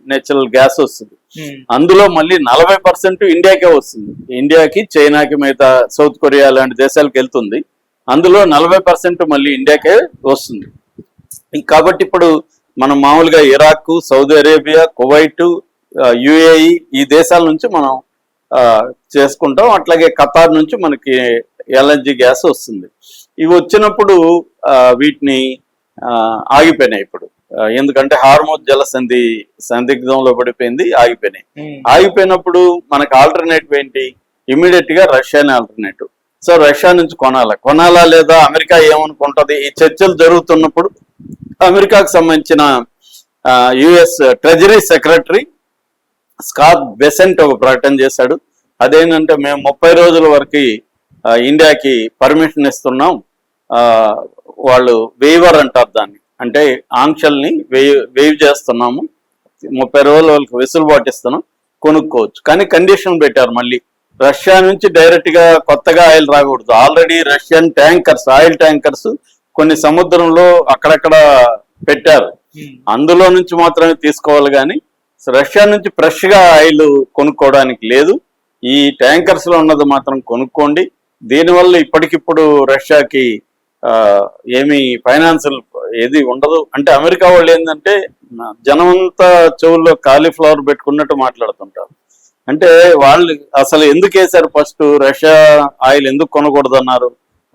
Natural gas వస్తుంది. అందులో మళ్ళీ 40% ఇండియాకే వస్తుంది. ఇండియాకి, చైనాకి, మిగతా సౌత్ కొరియా లాంటి దేశాలకు వెళ్తుంది. అందులో 40% మళ్ళీ ఇండియాకే వస్తుంది. కాబట్టి ఇప్పుడు మనం మామూలుగా Iraq, Saudi Arabia, Kuwait, UAE ఈ దేశాల నుంచి మనం చేసుకుంటాం. అట్లాగే ఖతార్ నుంచి మనకి ఎల్ఎన్జి గ్యాస్ వస్తుంది. ఇవి వచ్చినప్పుడు వీటిని ఆగిపోయినాయి ఇప్పుడు. ఎందుకంటే హార్మోజ్ సందిగ్ధంలో పడిపోయింది, ఆగిపోయినాయి. ఆగిపోయినప్పుడు మనకు ఆల్టర్నేటివ్ ఏంటి? ఇమీడియట్ గా రష్యానే ఆల్టర్నేటివ్. సో రష్యా నుంచి కొనాలా లేదా అమెరికా ఏమనుకుంటుంది? ఈ చర్చలు జరుగుతున్నప్పుడు అమెరికాకు సంబంధించిన US treasury secretary Scott Besant ఒక ప్రకటన చేశాడు. అదేంటంటే మేము 30 రోజుల వరకు ఇండియాకి పర్మిషన్ ఇస్తున్నాం. వాళ్ళు వేవర్ అంటారు దాన్ని, అంటే ఆంక్షల్ని వేవ్ చేస్తున్నాము. 30 రోజుల వరకు వెసులుబాటు ఇస్తున్నాం, కొనుక్కోవచ్చు. కానీ కండిషన్ పెట్టారు, మళ్ళీ రష్యా నుంచి డైరెక్ట్ గా కొత్తగా ఆయిల్ రాకూడదు. Already Russian tankers, oil tankers కొన్ని సముద్రంలో అక్కడక్కడ పెట్టారు. అందులో నుంచి మాత్రమే తీసుకోవాలి, కానీ రష్యా నుంచి ఫ్రెష్ గా ఆయిల్ కొనుక్కోవడానికి లేదు. ఈ ట్యాంకర్స్ లో ఉన్నది మాత్రం కొనుక్కోండి. దీనివల్ల ఇప్పటికిప్పుడు రష్యాకి ఏమి ఫైనాన్షియల్ ఏది ఉండదు. అంటే అమెరికా వాళ్ళు ఏంటంటే జనమంతా చెవుల్లో కాలీఫ్లవర్ పెట్టుకున్నట్టు మాట్లాడుతుంటారు. అంటే వాళ్ళు అసలు ఎందుకు వేశారు? ఫస్ట్ రష్యా ఆయిల్ ఎందుకు కొనకూడదు అన్నారు?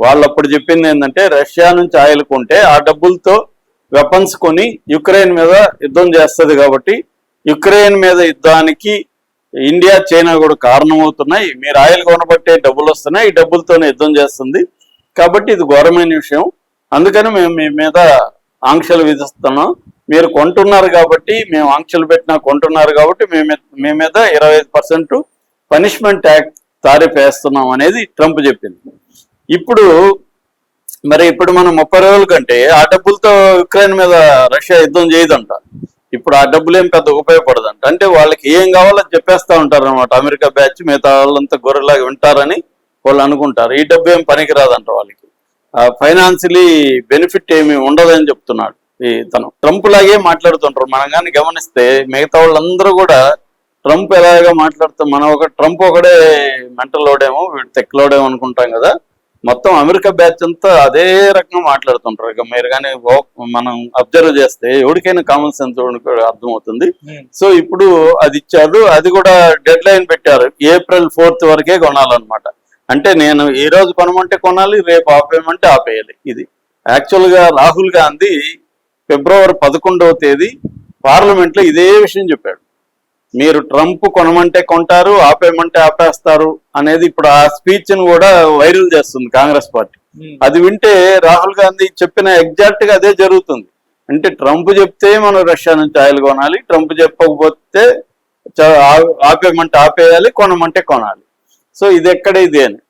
వాళ్ళు అప్పుడు చెప్పింది ఏంటంటే రష్యా నుంచి ఆయిల్ కొంటే ఆ డబ్బులతో వెపన్స్ కొని యుక్రెయిన్ మీద యుద్ధం చేస్తుంది, కాబట్టి యుక్రెయిన్ మీద యుద్ధానికి ఇండియా, చైనా కూడా కారణమవుతున్నాయి. మీరు ఆయిల్ కొనబట్టే డబ్బులు వస్తున్నాయి, ఈ డబ్బులతోనే యుద్ధం చేస్తుంది, కాబట్టి ఇది ఘోరమైన విషయం. అందుకని మేము మీ మీద ఆంక్షలు విధిస్తున్నాం. మీరు కొంటున్నారు కాబట్టి, మేము ఆంక్షలు పెట్టినా కొంటున్నారు కాబట్టి మీ మీద 25% పనిష్మెంట్ ట్యాక్స్ తారీఫ్ వేస్తున్నాం అనేది ట్రంప్ చెప్పింది. ఇప్పుడు మనం 30 రోజుల కంటే ఆ డబ్బులతో యుక్రెయిన్ మీద రష్యా యుద్ధం చేయదంట. ఇప్పుడు ఆ డబ్బులు ఏం పెద్ద ఉపయోగపడదంట. అంటే వాళ్ళకి ఏం కావాలో చెప్పేస్తా ఉంటారు అనమాట. అమెరికా బ్యాచ్ మిగతా వాళ్ళంతా గొర్రెలాగా వింటారని వాళ్ళు అనుకుంటారు. ఈ డబ్బు ఏం పనికిరాదంట వాళ్ళకి. ఫైనాన్షియలీ బెనిఫిట్ ఏమి ఉండదని చెప్తున్నాడు తను. ట్రంప్ లాగే మాట్లాడుతుంటారు. మనం కానీ గమనిస్తే మిగతా వాళ్ళందరూ కూడా ట్రంప్ ఎలాగా మాట్లాడుతాం, ట్రంప్ ఒకడే మెంటల్ లోడేమో, వీడు తెక్కలోడేమో అనుకుంటాం కదా. మొత్తం అమెరికా బ్యాచ్ అంతా అదే రకంగా మాట్లాడుతుంటారు. ఇక మీరు కానీ మనం అబ్జర్వ్ చేస్తే ఎవరికైనా కామన్ సెన్స్ అర్థమవుతుంది. సో ఇప్పుడు అది ఇచ్చారు, అది కూడా డెడ్ లైన్ పెట్టారు. April 4th వరకే కొనాలన్నమాట. అంటే నేను ఈ రోజు కొనమంటే కొనాలి, రేపు ఆపేయమంటే ఆపేయాలి. ఇది యాక్చువల్ గా రాహుల్ గాంధీ February 11వ తేదీ పార్లమెంట్ లో ఇదే విషయం చెప్పాడు. మీరు ట్రంప్ కొనమంటే కొంటారు, ఆపేయమంటే ఆపేస్తారు అనేది ఇప్పుడు ఆ స్పీచ్ ని కూడా వైరల్ చేస్తుంది కాంగ్రెస్ పార్టీ. అది వింటే రాహుల్ గాంధీ చెప్పిన ఎగ్జాక్ట్ గా అదే జరుగుతుంది. అంటే ట్రంప్ చెప్తే మనం రష్యా నుంచి ఆయిల్ కొనాలి, ట్రంప్ చెప్పకపోతే ఆపేయమంటే ఆపేయాలి, కొనమంటే కొనాలి. సో ఇది ఎక్కడ ఇది అని.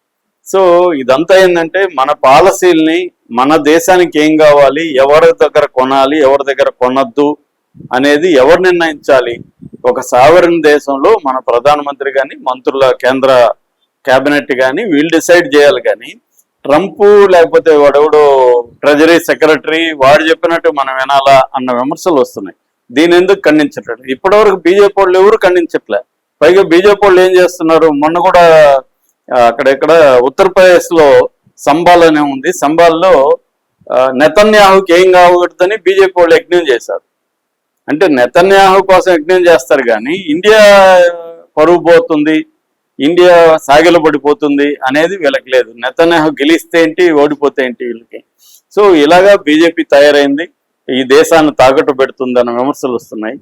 సో ఇదంతా ఏంటంటే మన పాలసీల్ని, మన దేశానికి ఏం కావాలి, ఎవరి దగ్గర కొనాలి, ఎవరి దగ్గర కొనద్దు అనేది ఎవరు నిర్ణయించాలి? ఒక సావరిన్ దేశంలో మన ప్రధానమంత్రి కానీ, మంత్రుల కేంద్ర కేబినెట్ కానీ వీళ్ళు డిసైడ్ చేయాలి. కానీ ట్రంప్ లేకపోతే వాడెవడో ట్రెజరీ సెక్రటరీ వాడు చెప్పినట్టు మనం వినాలా అన్న విమర్శలు వస్తున్నాయి. దీని ఎందుకు ఖండించట్లేదు? ఇప్పటివరకు బీజేపీ వాళ్ళు ఎవరు ఖండించట్లే. పైగా బీజేపీ వాళ్ళు ఏం చేస్తున్నారు? మొన్న కూడా అక్కడెక్కడ ఉత్తరప్రదేశ్ లో సంబాల్ అనే ఉంది, సంబాల్లో నెతన్యాహుకి ఏం కావకూడదని బీజేపీ వాళ్ళు యజ్ఞం చేశారు. అంటే నెతన్యాహు కోసం యజ్ఞం చేస్తారు, కానీ ఇండియా పరువు పోతుంది, ఇండియా సాగిలపడిపోతుంది అనేది వీళ్ళకి లేదు. నెతన్యాహు గెలిస్తే ఏంటి, ఓడిపోతే ఏంటి వీళ్ళకి. సో ఇలాగా బీజేపీ తయారైంది, ఈ దేశాన్ని తాకట్టు పెడుతుంది అన్న విమర్శలు వస్తున్నాయి.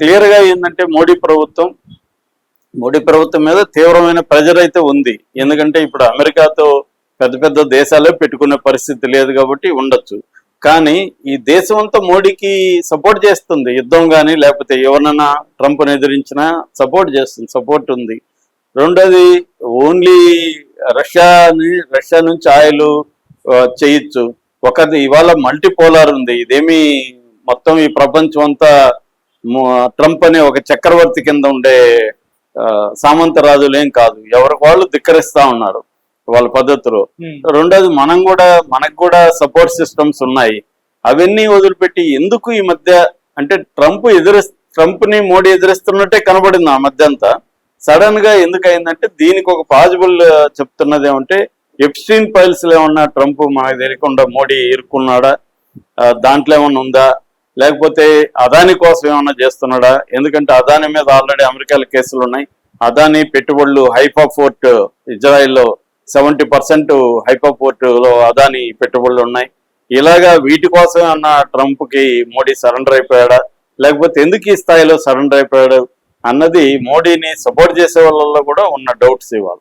క్లియర్ గా ఏంటంటే మోడీ ప్రభుత్వం మీద తీవ్రమైన ప్రెజర్ అయితే ఉంది. ఎందుకంటే ఇప్పుడు అమెరికాతో పెద్ద పెద్ద దేశాలే పెట్టుకునే పరిస్థితి లేదు కాబట్టి ఉండొచ్చు. కానీ ఈ దేశం అంతా మోడీకి సపోర్ట్ చేస్తుంది. యుద్ధం కానీ లేకపోతే ఎవరినైనా ట్రంప్ని ఎదిరించినా సపోర్ట్ చేస్తుంది, సపోర్ట్ ఉంది. రెండోది ఓన్లీ రష్యా నుంచి ఆయిల్ చేయొచ్చు. ఒకది ఇవాళ మల్టీపోలార్ ఉంది. ఇదేమి మొత్తం ఈ ప్రపంచం అంతా ట్రంప్ అనే ఒక చక్రవర్తి కింద ఉండే సామంత రాజులేం కాదు. ఎవరికి వాళ్ళు ధిక్కరిస్తా ఉన్నారు వాళ్ళ పద్ధతిలో. రెండోది మనకు కూడా సపోర్ట్ సిస్టమ్స్ ఉన్నాయి. అవన్నీ వదిలిపెట్టి ఎందుకు ఈ మధ్య అంటే ట్రంప్ ట్రంప్ ని మోడీ ఎదిరిస్తున్నట్టే కనబడింది ఆ మధ్య అంతా. సడన్ గా ఎందుకు అయిందంటే దీనికి ఒక పాజిబుల్ చెప్తున్నది ఏమంటే ఎప్స్టీన్ ఫైల్స్ లో ఏమన్నా ట్రంప్ మనకు తెలియకుండా మోడీ ఇరుక్కున్నాడా, దాంట్లో ఏమన్నా ఉందా, లేకపోతే అదాని కోసం ఏమన్నా చేస్తున్నాడా? ఎందుకంటే అదాని మీద ఆల్రెడీ అమెరికాలో కేసులు ఉన్నాయి. అదాని పెట్టుబడులు హైఫా పోర్ట్ ఇజ్రాయెల్లో 70% హైఫా పోర్ట్ లో అదాని పెట్టుబడులు ఉన్నాయి. ఇలాగా వీటి కోసం అన్న ట్రంప్ కి మోడీ సరెండర్ అయిపోయాడా, లేకపోతే ఎందుకు ఈ స్థాయిలో సరెండర్ అయిపోయాడు అన్నది మోడీని సపోర్ట్ చేసే వాళ్ళలో కూడా ఉన్న డౌట్స్ ఇవాళ.